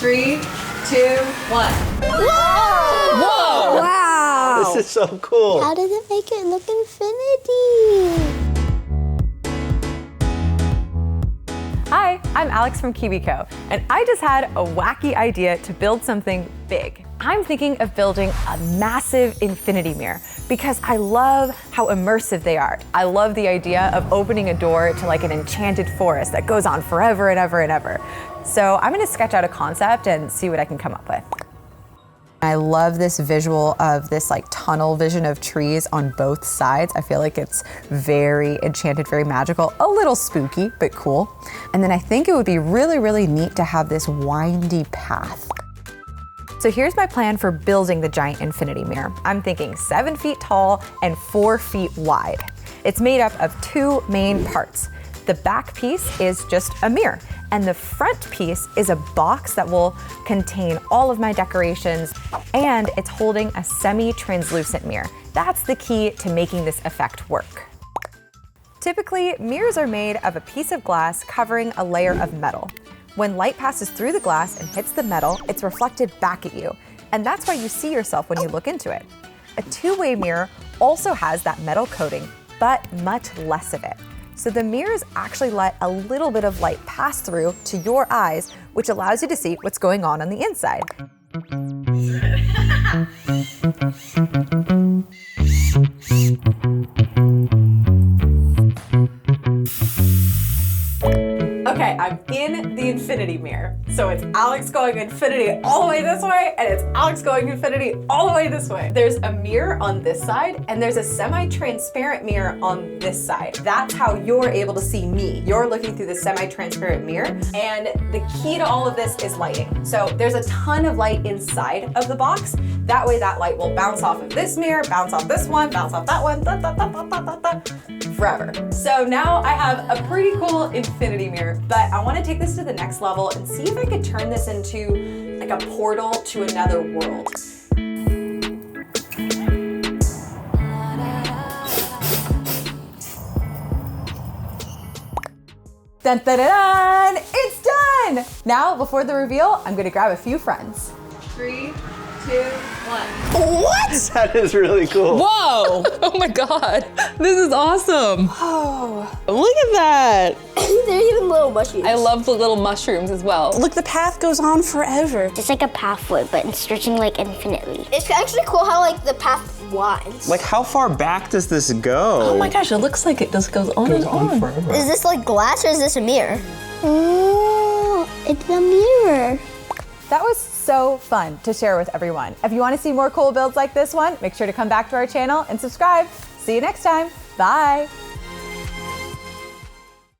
3, 2, 1. Whoa! Whoa! Wow! This is so cool. How did it make it look infinity? Hi, I'm Alex from KiwiCo, and I just had a wacky idea to build something big. I'm thinking of building a massive infinity mirror because I love how immersive they are. I love the idea of opening a door to like an enchanted forest that goes on forever and ever and ever. So I'm gonna sketch out a concept and see what I can come up with. I love this visual of this like tunnel vision of trees on both sides. I feel like it's very enchanted, very magical, a little spooky, but cool. And then I think it would be really, really neat to have this windy path. So here's my plan for building the giant infinity mirror. I'm thinking 7 feet tall and 4 feet wide. It's made up of 2 main parts. The back piece is just a mirror, and the front piece is a box that will contain all of my decorations, and it's holding a semi-translucent mirror. That's the key to making this effect work. Typically, mirrors are made of a piece of glass covering a layer of metal. When light passes through the glass and hits the metal, it's reflected back at you, and that's why you see yourself when you look into it. A two-way mirror also has that metal coating, but much less of it. So the mirrors actually let a little bit of light pass through to your eyes, which allows you to see what's going on the inside. Okay, I'm in the infinity mirror. So it's Alex going infinity all the way this way, and it's Alex going infinity all the way this way. There's a mirror on this side, and there's a semi-transparent mirror on this side. That's how you're able to see me. You're looking through the semi-transparent mirror, and the key to all of this is lighting. So there's a ton of light inside of the box. That way that light will bounce off of this mirror, bounce off this one, bounce off that one, forever. So now I have a pretty cool infinity mirror, but I want to take this to the next level and see if I could turn this into like a portal to another world. Dun, dun, dun, dun. It's done! Now, before the reveal, I'm gonna grab a few friends. 3, 2, 1. What? That is really cool. Whoa! Oh my god. This is awesome. Oh. Look at that. There's even little mushrooms. I love the little mushrooms as well. Look, the path goes on forever. Just like a pathway, but it's stretching like infinitely. It's actually cool how like the path winds. Like, how far back does this go? Oh my gosh, it looks like it just goes on and on. forever. Is this like glass or is this a mirror? Oh, it's a mirror. That was so fun to share with everyone. If you want to see more cool builds like this one, make sure to come back to our channel and subscribe. See you next time. Bye.